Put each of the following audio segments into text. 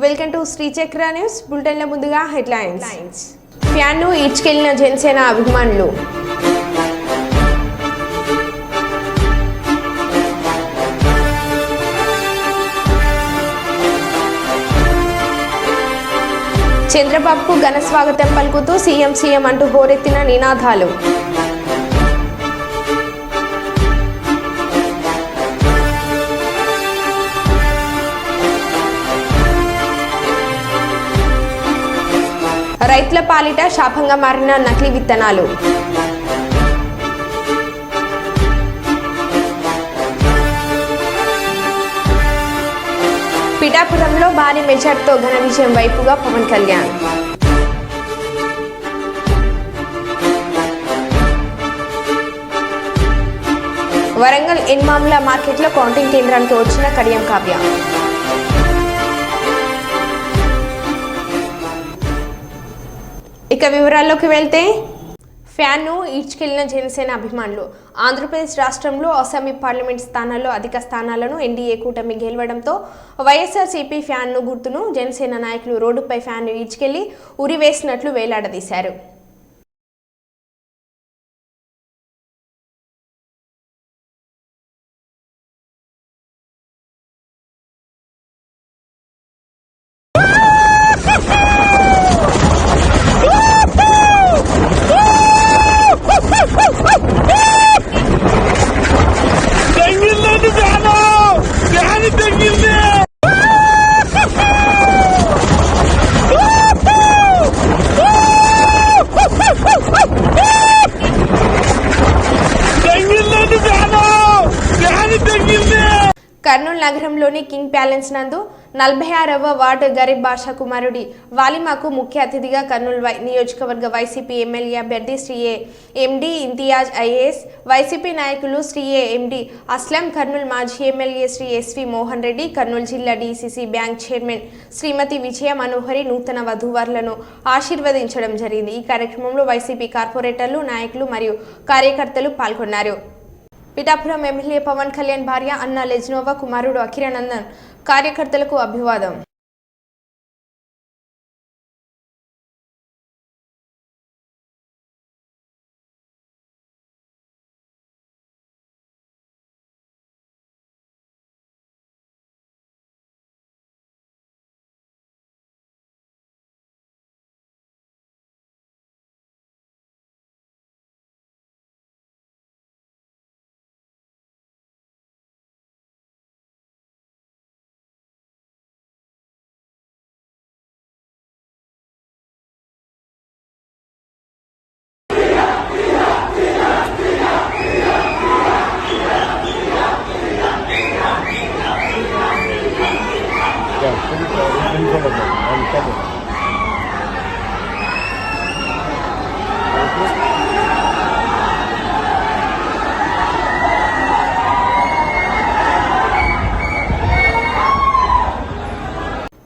Welcome to Shri చక్ర news బులెటిన్ల ముందుగా headlines. ఫ్యాన్ను ఈడ్చుకెళ్లిన Janasena అభిమానులు. చంద్రబాబుకు ఘన స్వాగతం పలుకుతూ సీఎం అంటూ హోరెత్తిన నినాదాలు. రైతుల పాలిట శాపంగా మారిన నకిలీ విత్తనాలు. పిఠాపురంలో భారీ మెజార్టీతో ఘన విజయం వైపుగా పవన్ కళ్యాణ్. వరంగల్ ఎన్మాముల మార్కెట్లో కౌంటింగ్ కేంద్రానికి వచ్చిన కడియం కావ్య. ఇక వివరాల్లోకి వెళ్తే, ఫ్యాన్ను ఈడ్చుకెళ్లిన జనసేన అభిమానులు. ఆంధ్రప్రదేశ్ రాష్ట్రంలో అసెంబ్లీ పార్లమెంట్ స్థానాల్లో అధిక స్థానాలను ఎన్డీఏ కూటమి గెలవడంతో వైఎస్ఆర్సీపీ ఫ్యాన్ను గుర్తును జనసేన నాయకులు రోడ్డుపై ఫ్యాన్ను ఈడ్చుకెళ్లి ఉరివేసినట్లు వేలాడదీశారు. కర్నూలు నగరంలోని కింగ్ ప్యాలెస్ నందు 46వ వార్డు గరీబ్ బాషా కుమారుడి వాలిమాకు ముఖ్య అతిథిగా కర్నూలు నియోజకవర్గ వైసీపీ ఎమ్మెల్యే అభ్యర్థి శ్రీ ఎండి ఇంతియాజ్ ఐఏఎస్, వైసీపీ నాయకులు శ్రీ ఎండి అస్లాం, కర్నూలు మాజీ ఎమ్మెల్యే శ్రీ ఎస్వి మోహన్ రెడ్డి, కర్నూలు జిల్లా డీసీసీ బ్యాంక్ చైర్మన్ శ్రీమతి విజయ మనోహరి నూతన వధూవరులను ఆశీర్వదించడం జరిగింది. ఈ కార్యక్రమంలో వైసీపీ కార్పొరేటర్లు, నాయకులు మరియు కార్యకర్తలు పాల్గొన్నారు. పిఠాపురం ఎమ్మెల్యే పవన్ కళ్యాణ్ భార్య అన్నా లెజ్నోవా కుమారుడు అఖిరానందన్ కార్యకర్తలకు అభివాదం.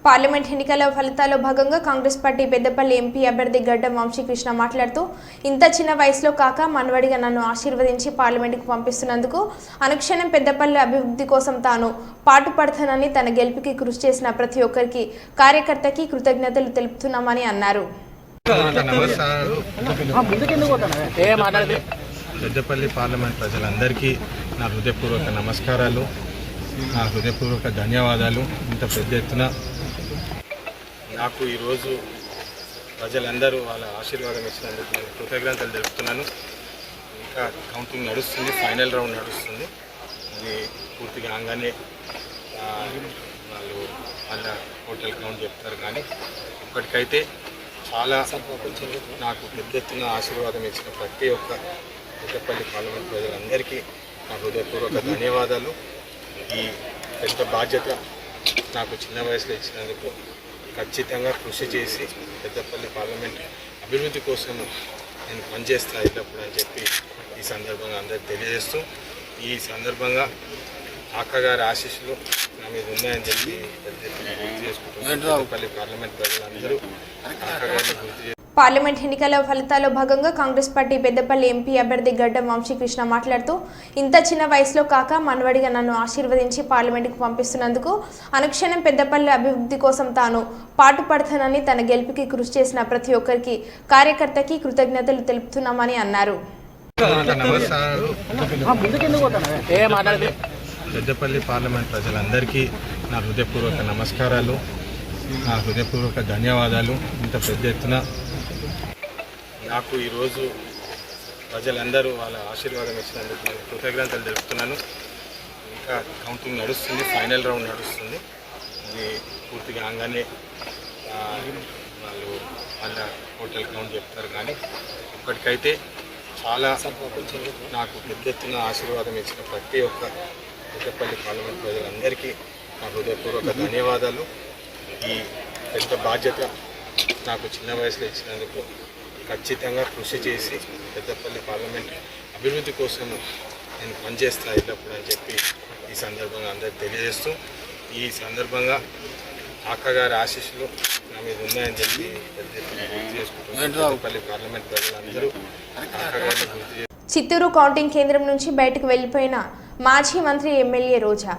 పార్లమెంట్ ఎన్నికల ఫలితాల్లో భాగంగా కాంగ్రెస్ పార్టీ పెద్దపల్లి ఎంపీ అభ్యర్థి గడ్డం వంశీకృష్ణ మాట్లాడుతూ, ఇంత చిన్న వయసులో కాక మనవడిగా నన్ను ఆశీర్వదించి పార్లమెంటుకు పంపిస్తున్నందుకు అనుక్షణం పెద్దపల్లి అభివృద్ధి కోసం తాను పాటుపడతానని, తన గెలుపుకి కృషి చేసిన ప్రతి ఒక్కరికి కార్యకర్తకి కృతజ్ఞతలు తెలుపుతున్నామని అన్నారు. పెద్దపల్లి పార్లమెంట్ ప్రజలందరికీ నా హృదయపూర్వక నమస్కారాలు, నా హృదయపూర్వక ధన్యవాదాలు. ఇంత పెద్ద ఎత్తున నాకు ఈరోజు ప్రజలందరూ వాళ్ళ ఆశీర్వాదం ఇచ్చినందుకు నేను కృతజ్ఞతలు తెలుపుతున్నాను. ఇంకా కౌంటింగ్ నడుస్తుంది, ఫైనల్ రౌండ్ నడుస్తుంది. అది పూర్తిగా కాగానే వాళ్ళు మళ్ళీ టోటల్ కౌంట్ చెప్తారు. కానీ ఇప్పటికైతే చాలా నాకు పెద్ద ఎత్తున ఆశీర్వాదం ఇచ్చిన ప్రతి ఒక్క పెద్దపల్లి పార్లమెంట్ ప్రజలందరికీ నా హృదయపూర్వక ధన్యవాదాలు. ఈ పెద్ద బాధ్యత నాకు చిన్న వయసులో ఇచ్చినందుకు ఖచ్చితంగా కృషి చేసి పెద్దపల్లి పార్లమెంట్ అభివృద్ధి కోసం నేను పనిచేస్తా ఎల్లప్పుడు అని చెప్పి ఈ సందర్భంగా అందరికి తెలియజేస్తూ, ఈ సందర్భంగా అక్కగారి ఆశీస్సులు నా మీద ఉన్నాయని చెప్పి పెద్ద ఎత్తున గుర్తు చేసుకుంటున్నాను. పెద్దపల్లి పార్లమెంట్ ప్రజలందరూ అక్కగారిని గుర్తు పార్లమెంట్ ఎన్నికల ఫలితాల్లో భాగంగా కాంగ్రెస్ పార్టీ పెద్దపల్లి ఎంపీ అభ్యర్థి గడ్డం వంశీకృష్ణ మాట్లాడుతూ ఇంత చిన్న వయసులో కాక మనవడిగా నన్ను ఆశీర్వదించి పార్లమెంటుకు పంపిస్తున్నందుకు అనుక్షణం పెద్దపల్లి అభివృద్ధి కోసం తాను పాటుపడతానని తన గెలుపుకి కృషి చేసిన ప్రతి ఒక్కరికి కార్యకర్తకి కృతజ్ఞతలు తెలుపుతున్నామని అన్నారు. పెద్దపల్లి పార్లమెంట్ ప్రజలందరికీ నా హృదయపూర్వక నమస్కారాలు, నా హృదయపూర్వక ధన్యవాదాలు. ఇంత పెద్ద ఎత్తున నాకు ఈరోజు ప్రజలందరూ వాళ్ళ ఆశీర్వాదం ఇచ్చినందుకు నేను కృతజ్ఞతలు తెలుపుతున్నాను. ఇంకా కౌంటింగ్ నడుస్తుంది, ఫైనల్ రౌండ్ నడుస్తుంది. ఇది పూర్తిగా కాగానే వాళ్ళు వాళ్ళ టోటల్ కౌంట్ చెప్తారు. కానీ ఇప్పటికైతే చాలా నాకు పెద్ద ఎత్తున ఆశీర్వాదం ఇచ్చిన ప్రతి ఒక్క పెద్దపల్లి పార్లమెంట్ ప్రజలందరికీ నా హృదయపూర్వక ధన్యవాదాలు. ఈ పెద్ద బాధ్యత నాకు చిన్న వయసులో ఇచ్చినందుకు ఖచ్చితంగా కృషి చేసి పెద్దపల్లి పార్లమెంట్ అభివృద్ధి కోసం నేను పనిచేస్తా ఎల్లప్పుడు అని చెప్పి ఈ సందర్భంగా అందరికి తెలియజేస్తూ, ఈ సందర్భంగా అక్కగారి ఆశీస్సులు నా మీద ఉన్నాయని చెప్పి పెద్ద ఎత్తున గుర్తు చేసుకుంటున్నాను. పెద్దపల్లి పార్లమెంట్ ప్రజలందరూ అక్కగారిని గుర్తు చేసి చిత్తూరు కౌంటింగ్ కేంద్రం నుంచి బయటకు వెళ్లిపోయిన మాజీ మంత్రి ఎమ్మెల్యే రోజా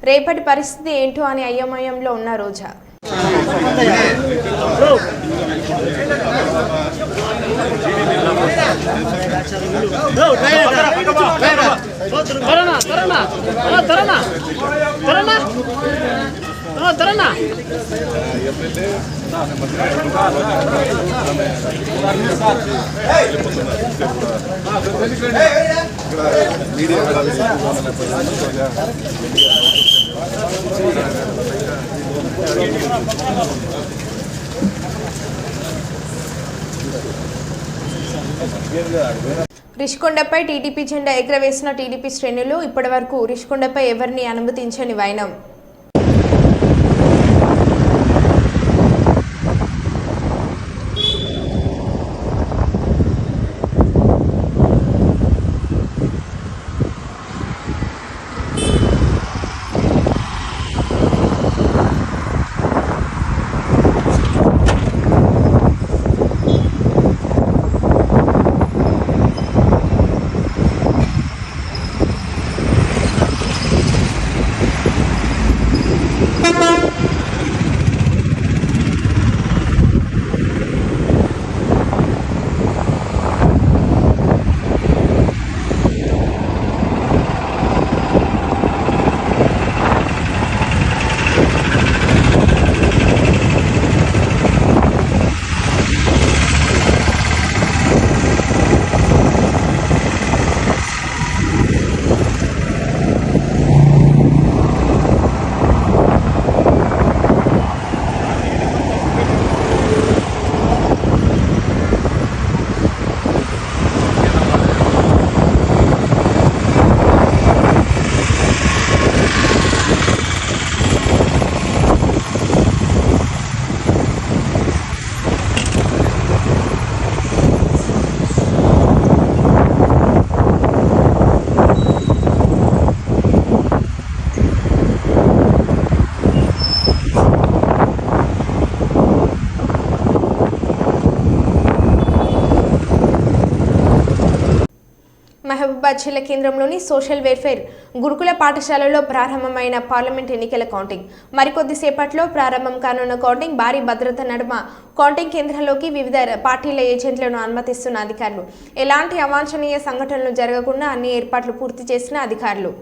రేపటి పరిస్థితి ఏంటో అని అయోమయంలో ఉన్న రోజా రిషికొండపై టీడీపీ జెండా ఎగురవేసిన టీడీపీ శ్రేణులు ఇప్పటివరకు రిషికొండపై ఎవరిని అనుమతించని వైనం. మహబూబాబాద్ జిల్లా కేంద్రంలోని సోషల్ వెల్ఫేర్ గురుకుల పాఠశాలలో ప్రారంభమైన పార్లమెంట్ ఎన్నికల కౌంటింగ్ మరికొద్దిసేపట్లో ప్రారంభం కానున్న కౌంటింగ్ భారీ భద్రత నడుమ కౌంటింగ్ కేంద్రంలోకి వివిధ పార్టీల ఏజెంట్లను అనుమతిస్తున్న అధికారులు. ఎలాంటి అవాంఛనీయ సంఘటనలు జరగకుండా అన్ని ఏర్పాట్లు పూర్తి చేసిన అధికారులు.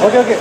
ఓకే ఓకే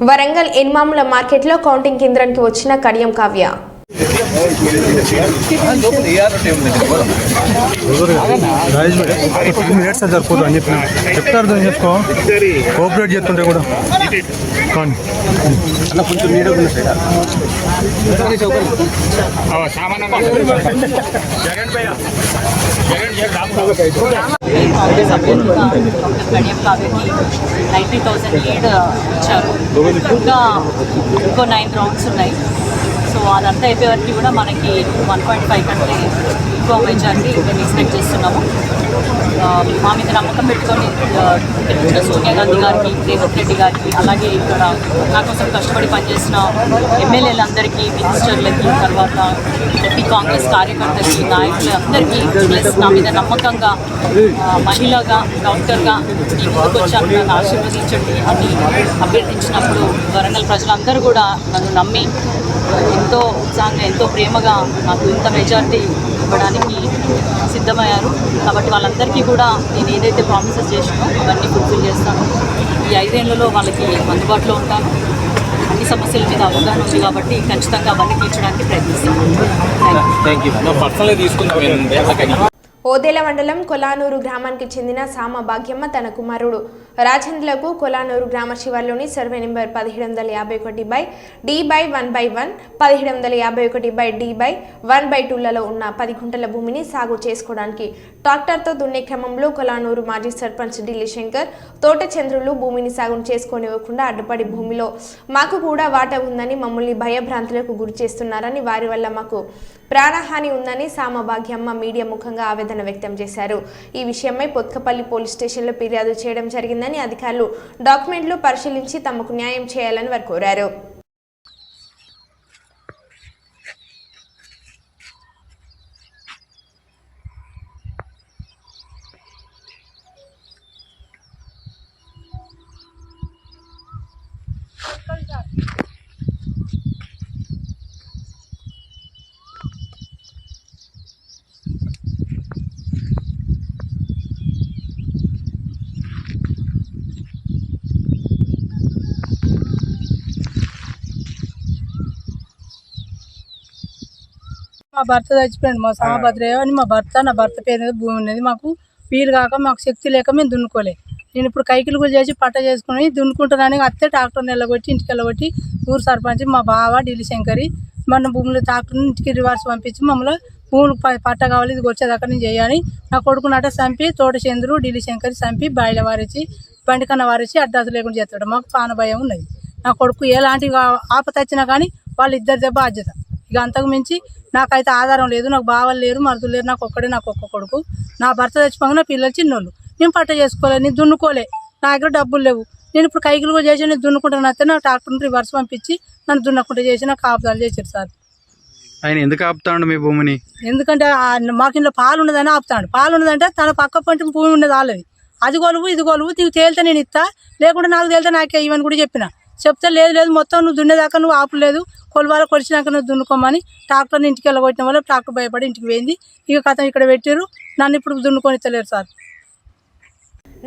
వరంగల్ ఎన్మాముల మార్కెట్లో కౌంటింగ్ కేంద్రానికి వచ్చిన కడియం కావ్య. సరిపోదు అని చెప్పిన చెప్తారు దాన్ని చేసుకో కోఆపరేట్ చేస్తుంటే కూడా కానీ కాంగ్రెస్ అభ్యర్థిగా డాక్టర్ కడియం కావ్యకి 90,000 లీడ్ ఇచ్చారు. ఇంకా ఇంకో 9 రౌండ్స్ ఉన్నాయి. సో అదంతా అయిపోయేవరకు కూడా మనకి 1.5 కంటే ఎక్కువ మెజారిటీ మేము ఎక్స్పెక్ట్ చేస్తున్నాము. మా మీద నమ్మకం పెట్టుకొని గెలిచిన సోనియా గాంధీ గారికి, రేవంత్ రెడ్డి గారికి, అలాగే ఇక్కడ నా కోసం కష్టపడి పనిచేసిన ఎమ్మెల్యేలందరికీ, మినిస్టర్లకి, తర్వాత ప్రతి కాంగ్రెస్ కార్యకర్తలకి, నాయకులందరికీ ప్లస్ నా మీద నమ్మకంగా మహిళగా, డాక్టర్గా ఈ ముందుకు వచ్చాను, నన్ను ఆశీర్వదించండి అని అభ్యర్థించినప్పుడు వరంగల్ ప్రజలందరూ కూడా నన్ను నమ్మి ఎంతో ఉత్సాహంగా, ఎంతో ప్రేమగా నాకు ఇంత మెజారిటీ ఇవ్వడానికి సిద్ధమయ్యారు. కాబట్టి వాళ్ళందరికీ కూడా నేను ఏదైతే ప్రామిసెస్ చేసినో అవన్నీ ఫుల్ఫిల్ చేస్తాను. ఈ 5 ఏళ్లలో వాళ్ళకి అందుబాటులో ఉంటాను. అన్ని సమస్యల మీద అవగాహన ఉంది కాబట్టి ఖచ్చితంగా అవన్నీ తీర్చడానికి ప్రయత్నిస్తాను. ఓదెల మండలం కొలానూరు గ్రామానికి చెందిన సామ భాగ్యమ్మ తన కుమారుడు రాజేంద్రకు కొలానూరు గ్రామ శివార్లోని సర్వే నెంబర్ 1751/D/1/1, 1751/D/1/2లలో ఉన్న 10 గుంటల భూమిని సాగు చేసుకోవడానికి ట్రాక్టర్తో దున్నే క్రమంలో కొలానూరు మాజీ సర్పంచ్ ఢిల్లీ శంకర్, తోట చంద్రులు భూమిని సాగు చేసుకోనివ్వకుండా అడ్డుపడి భూమిలో మాకు కూడా వాటా ఉందని, మమ్మల్ని భయభ్రాంతులకు గురి చేస్తున్నారని, వారి వల్ల మాకు ప్రాణహాని ఉందని సామ భాగ్యమ్మ మీడియా ముఖంగా ఆవేదన వ్యక్తం చేశారు. ఈ విషయమై పొత్కపల్లి పోలీస్ స్టేషన్లో ఫిర్యాదు చేయడం జరిగిందని, అధికారులు డాక్యుమెంట్లు పరిశీలించి తమకు న్యాయం చేయాలని వారు కోరారు. మా భర్త చచ్చిపోయాడు, మా సామభద్రయ్య అని మా భర్త, నా భర్త పేరు మీద భూమి ఉన్నది. మాకు వీలు కాక మాకు శక్తి లేక మేము దున్నుకోలే. నేను ఇప్పుడు కైకిలు కూడా చేసి పట్ట చేసుకుని దున్నుకుంటున్నాను. అత్తే ట్రాక్టర్ నిలగొట్టి ఇంటికి వెళ్ళగొట్టి ఊరు సర్పంచ్ మా బావ ఢిల్లీ శంకరి మన భూములు ట్రాక్టర్ ఇంటికి రివర్స్ పంపించి మమ్మల్ని భూములు పట్ట కావాలి ఇది వచ్చేదాకా నేను చేయాలి. నా కొడుకునట చంపి తోట చంద్రు ఢిల్లీ శంకరి చంపి బాయిల వారిచి బండికన్న వారిచి అడ్డాసు లేకుండా చేస్తాడు. మాకు పాన భయం ఉన్నది. నా కొడుకు ఎలాంటి ఆపత వచ్చినా కానీ వాళ్ళిద్దరిదే బాధ్యత. ఇక అంతకు మించి నాకైతే ఆధారం లేదు. నాకు బావలు లేరు, మరుదులు లేరు. నాకు ఒక్క కొడుకు. నా భర్త చచ్చిపోగా నా పిల్లలు చిన్నోళ్ళు. నేను పట్ట చేసుకోలే, నేను దున్నుకోలే, నా దగ్గర డబ్బులు లేవు. నేను ఇప్పుడు కైకిలు కూడా చేసి నేను దున్నుకుంటాను. అయితే నా ట్రాక్టర్ని రివర్స్ పంపించి నన్ను దున్నకుండా చేసి నాకు ఆపుదాలు చేశారు సార్. ఆయన ఎందుకు ఆపుతాడు మీ భూమిని? ఎందుకంటే మాకు ఇంట్లో పాలు ఉన్నదని ఆపుతాడు. పాలు ఉన్నదంటే తన పక్క పంట భూమి ఉన్నది వాళ్ళది. అది కొలువు ఇది కొలువు, నీకు తేలితే నేను ఇస్తా, లేకుంటే నాకు తేలితే నాకే ఇవని కూడా చెప్పిన. చెప్తే లేదు మొత్తం నువ్వు దున్నేదాకా నువ్వు ఆపలేదు, కొలువాల కొలిచినాక నువ్వు దున్నుకోమని ట్రాక్టర్ని ఇంటికి వెళ్ళగొట్టిన వల్ల ట్రాక్టర్ భయపడి ఇంటికి పోయింది. ఇక కథ ఇక్కడ పెట్టారు, నన్ను ఇప్పుడు దున్నుకొని ఇస్తలేరు సార్.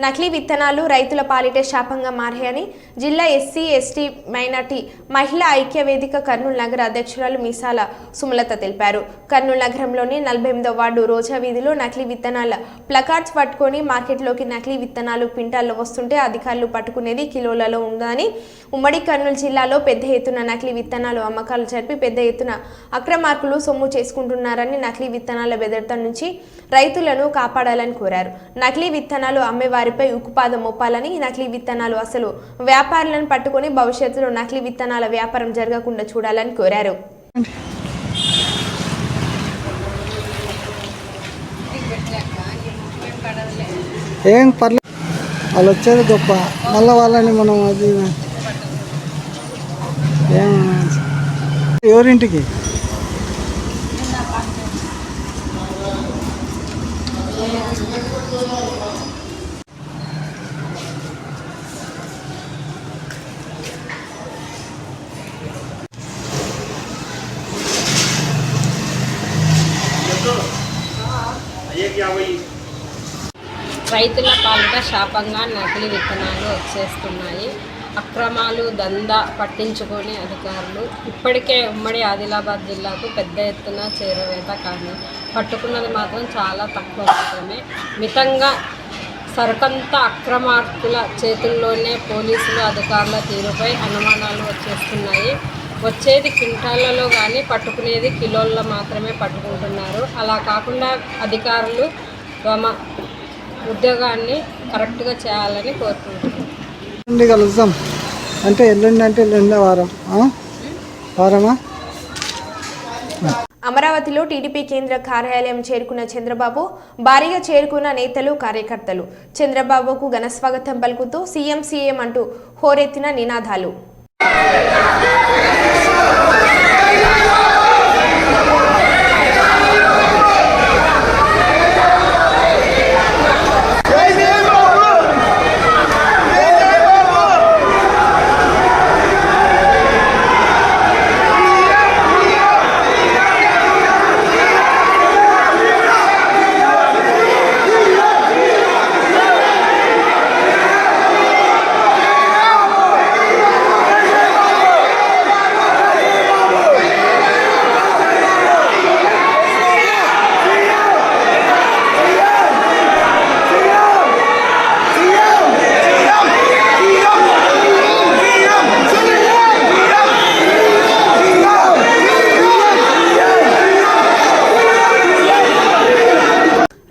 నకిలీ విత్తనాలు రైతుల పాలిటే శాపంగా మారాయని జిల్లా ఎస్సీ ఎస్టీ మైనార్టీ మహిళా ఐక్య వేదిక కర్నూలు నగర అధ్యక్షురాలు మీసాల సుమలత తెలిపారు. కర్నూలు నగరంలోని 48వ వార్డు రోజా వీధిలో నకిలీ విత్తనాల ప్లకార్డ్స్ పట్టుకొని మార్కెట్లోకి నకిలీ విత్తనాలు క్వింటాల్లో వస్తుంటే అధికారులు పట్టుకునేది కిలోలలో ఉందని, ఉమ్మడి కర్నూలు జిల్లాలో పెద్ద ఎత్తున నకిలీ విత్తనాలు అమ్మకాలు జరిపి పెద్ద ఎత్తున అక్రమార్కులు సొమ్ము చేసుకుంటున్నారని, నకిలీ విత్తనాల బెదరత నుంచి రైతులను కాపాడాలని కోరారు. నకిలీ విత్తనాలు అమ్మే వారిపై ఉక్కుపాదం మోపాలని, నకిలీ విత్తనాలు అసలు వ్యాపారులను పట్టుకొని భవిష్యత్తులో నకిలీ విత్తనాల వ్యాపారం జరగకుండా చూడాలని కోరారు. ఏం పర్లేదు, వాళ్ళు వచ్చేది గొప్ప, మళ్ళీ వాళ్ళని మనం అది ఏం ఎవరింటికి రైతుల పాలిట శాపంగా నకిలీ విత్తనాలు వచ్చేస్తున్నాయి. అక్రమాలు దందా పట్టించుకొని అధికారులు ఇప్పటికే ఉమ్మడి ఆదిలాబాద్ జిల్లాకు పెద్ద ఎత్తున చేరవేత కానీ పట్టుకున్నది మాత్రం చాలా తక్కువ మాత్రమే. మితంగా సరుకంతా అక్రమార్కుల చేతుల్లోనే పోలీసులు అధికారుల తీరుపై అనుమానాలు వచ్చేస్తున్నాయి. వచ్చేది క్వింటాళ్లలో కానీ పట్టుకునేది కిలోల్లో మాత్రమే పట్టుకుంటున్నారు. అలా కాకుండా అధికారులు తమ ఉద్యోగాన్ని కరెక్ట్గా చేయాలని కోరుకుంటున్నాను. కలుద్దాం అంటే ఎల్లుండి వారమా? అమరావతిలో టీడీపీ కేంద్ర కార్యాలయం చేరుకున్న చంద్రబాబు భారీగా చేరుకున్న నేతలు కార్యకర్తలు చంద్రబాబుకు ఘనస్వాగతం పలుకుతూ సీఎం అంటూ హోరెత్తిన నినాదాలు.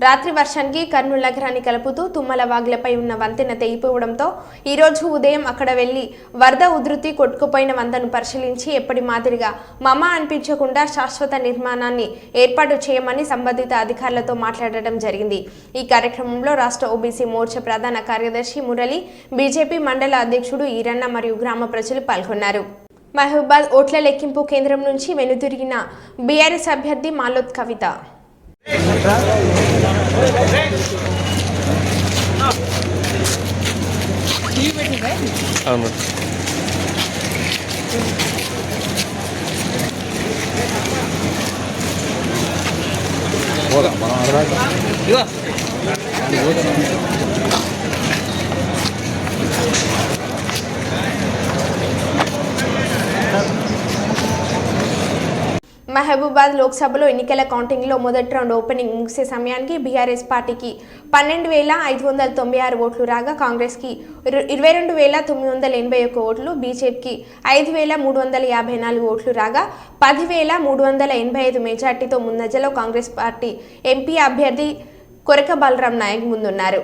రాత్రి వర్షానికి కర్నూలు నగరాన్ని కలుపుతూ తుమ్మల వాగులపై ఉన్న వంతెన తెగిపోవడంతో ఈరోజు ఉదయం అక్కడ వెళ్లి వరద ఉధృతి కొట్టుకుపోయిన వంతెను పరిశీలించి ఎప్పటి మాదిరిగా మమ అనిపించకుండా శాశ్వత నిర్మాణాన్ని ఏర్పాటు చేయమని సంబంధిత అధికారులతో మాట్లాడడం జరిగింది. ఈ కార్యక్రమంలో రాష్ట్ర ఓబీసీ మోర్చా ప్రధాన కార్యదర్శి మురళి, బీజేపీ మండల అధ్యక్షుడు ఈరన్న మరియు గ్రామ ప్రజలు పాల్గొన్నారు. మహబూబాద్ ఓట్ల లెక్కింపు కేంద్రం నుంచి వెనుదిరిగిన బీఆర్ఎస్ అభ్యర్థి మాలోత్ కవిత. మహబూబాద్ లోక్సభలో ఎన్నికల కౌంటింగ్లో మొదటి రౌండ్ ఓపెనింగ్ ముగిసే సమయానికి బీఆర్ఎస్ పార్టీకి 12,596 ఓట్లు రాగా కాంగ్రెస్కి 22,981 ఓట్లు, బీజేపీకి 5,354 ఓట్లు రాగా 10,385 మెజార్టీతో ముందంజలో కాంగ్రెస్ పార్టీ ఎంపీ అభ్యర్థి కొరక బలరాం నాయక్ ముందున్నారు.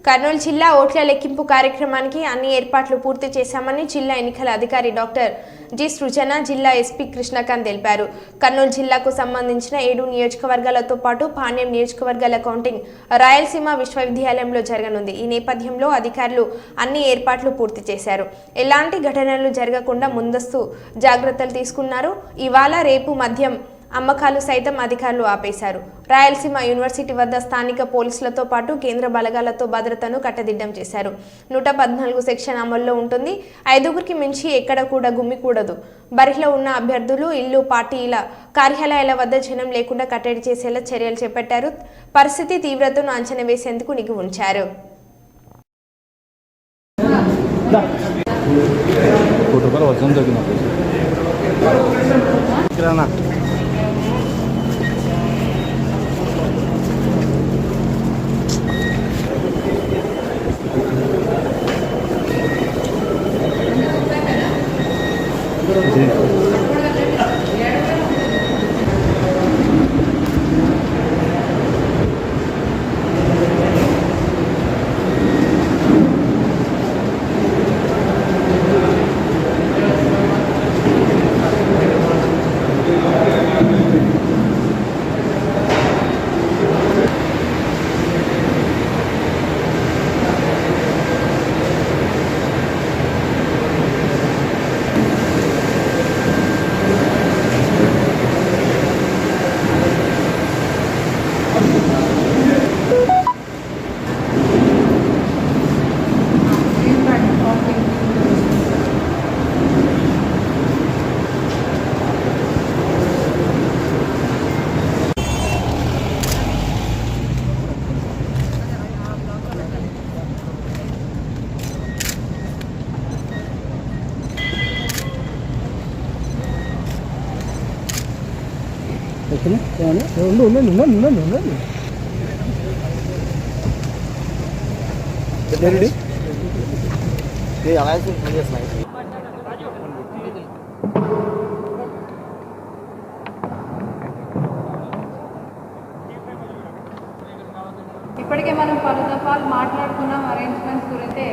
కర్నూలు జిల్లా ఓట్ల లెక్కింపు కార్యక్రమానికి అన్ని ఏర్పాట్లు పూర్తి చేశామని జిల్లా ఎన్నికల అధికారి డాక్టర్ జి సృజన, జిల్లా ఎస్పీ కృష్ణకాంత్ తెలిపారు. కర్నూలు జిల్లాకు సంబంధించిన 7 నియోజకవర్గాలతో పాటు పాణ్యం నియోజకవర్గాల కౌంటింగ్ రాయలసీమ విశ్వవిద్యాలయంలో జరగనుంది. ఈ నేపథ్యంలో అధికారులు అన్ని ఏర్పాట్లు పూర్తి చేశారు. ఎలాంటి ఘటనలు జరగకుండా ముందస్తు జాగ్రత్తలు తీసుకున్నారు. ఇవాళ రేపు మద్యం అమ్మకాలు సైతం అధికారులు ఆపేశారు. రాయలసీమ యూనివర్సిటీ వద్ద స్థానిక పోలీసులతో పాటు కేంద్ర బలగాలతో భద్రతను కట్టదిడ్డం చేశారు. 114 సెక్షన్ అమల్లో ఉంటుంది. 5గురికి మించి ఎక్కడ కూడా గుమ్మికూడదు. బరిలో ఉన్న అభ్యర్థులు, ఇల్లు, పార్టీల కార్యాలయాల వద్ద జనం లేకుండా కట్టడి చేసేలా చర్యలు చేపట్టారు. పరిస్థితి తీవ్రతను అంచనా వేసేందుకు నిఘు ఉంచారు. ఇప్పటికే మనం పలు దఫాలు మాట్లాడుకున్నాం అరేంజ్మెంట్స్ గురించి.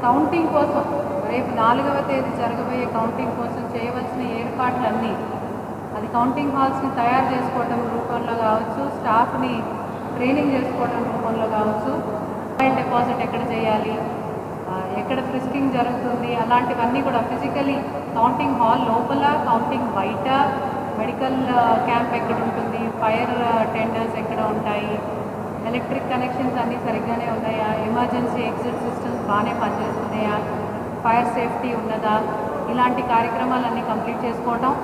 కౌంటింగ్ కోసం రేపు 4వ తేదీ జరగబోయే కౌంటింగ్ కోసం చేయవలసిన ఏర్పాట్లన్నీ, అది కౌంటింగ్ హాల్స్ని తయారు చేసుకోవడం రూపంలో కావచ్చు, స్టాఫ్ని ట్రైనింగ్ చేసుకోవడం రూపంలో కావచ్చు, మొబైల్ డిపాజిట్ ఎక్కడ చేయాలి, ఎక్కడ ఫ్రిస్కింగ్ జరుగుతుంది, అలాంటివన్నీ కూడా ఫిజికలీ కౌంటింగ్ హాల్ లోపల, కౌంటింగ్ బయట, మెడికల్ క్యాంప్ ఎక్కడ ఉంటుంది, ఫైర్ టెండర్స్ ఎక్కడ ఉంటాయి, ఎలక్ట్రిక్ కనెక్షన్స్ అన్నీ సరిగ్గానే ఉన్నాయా, ఎమర్జెన్సీ ఎగ్జిట్ సిస్టమ్స్ బాగానే పనిచేస్తున్నాయా, ఫైర్ సేఫ్టీ ఉన్నదా, ఇలాంటి కార్యక్రమాలన్నీ కంప్లీట్ చేసుకోవటం,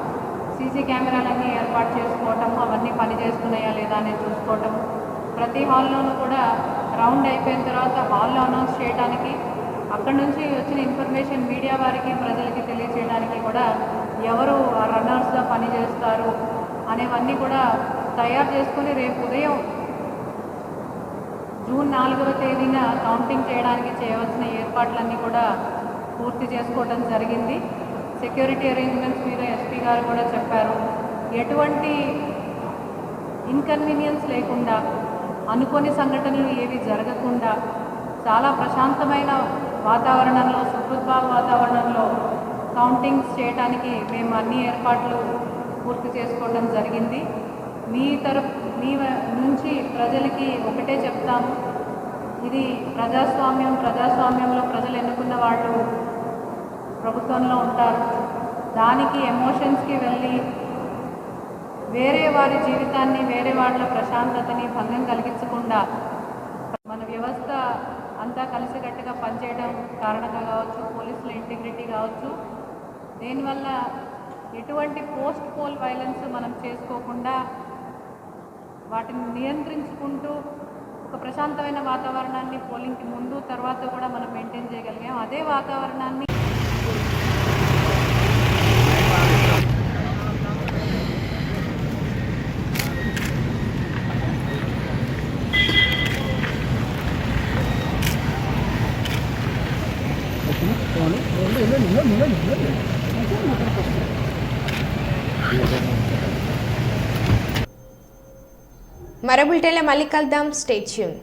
సీసీ కెమెరాలన్నీ ఏర్పాటు చేసుకోవటం, అవన్నీ పనిచేస్తున్నాయా లేదా అనేది చూసుకోవటం, ప్రతి హాల్లోనూ కూడా రౌండ్ అయిపోయిన తర్వాత హాల్లో అనౌన్స్ చేయడానికి, అక్కడ నుంచి వచ్చిన ఇన్ఫర్మేషన్ మీడియా వారికి, ప్రజలకి తెలియజేయడానికి కూడా ఎవరు రన్నర్స్గా పనిచేస్తారు అనేవన్నీ కూడా తయారు చేసుకుని రేపు ఉదయం జూన్ 4వ తేదీన కౌంటింగ్ చేయడానికి చేయవలసిన ఏర్పాట్లన్నీ కూడా పూర్తి చేసుకోవడం జరిగింది. సెక్యూరిటీ అరేంజ్మెంట్స్ మీద ఎస్పీ గారు కూడా చెప్పారు. ఎటువంటి ఇన్కన్వీనియన్స్ లేకుండా, అనుకోని సంఘటనలు ఏవి జరగకుండా చాలా ప్రశాంతమైన వాతావరణంలో, సుహృద్భావ వాతావరణంలో కౌంటింగ్స్ చేయడానికి మేము అన్ని ఏర్పాట్లు పూర్తి చేసుకోవడం జరిగింది. మీ నుంచి ప్రజలకి ఒకటే చెప్తాము, ఇది ప్రజాస్వామ్యంలో ప్రజలు ఎన్నుకున్న వాళ్ళు ప్రభుత్వంలో ఉంటారు. దానికి ఎమోషన్స్కి వెళ్ళి వేరే వారి జీవితాన్ని, వేరే వాళ్ళ ప్రశాంతతని భంగం కలిగించకుండా మన వ్యవస్థ అంతా కలిసికట్టుగా పనిచేయడం కారణంగా కావచ్చు, పోలీసుల ఇంటిగ్రిటీ కావచ్చు, దీనివల్ల ఎటువంటి పోస్ట్ పోల్ వైలెన్స్ మనం చేసుకోకుండా వాటిని నియంత్రించుకుంటూ ఒక ప్రశాంతమైన వాతావరణాన్ని పోలింగ్కి ముందు తర్వాత కూడా మనం మెయింటైన్ చేయగలిగాం. అదే వాతావరణాన్ని మరో బులెటిన్లో మళ్ళీ కలుద్దాం. Stay tune.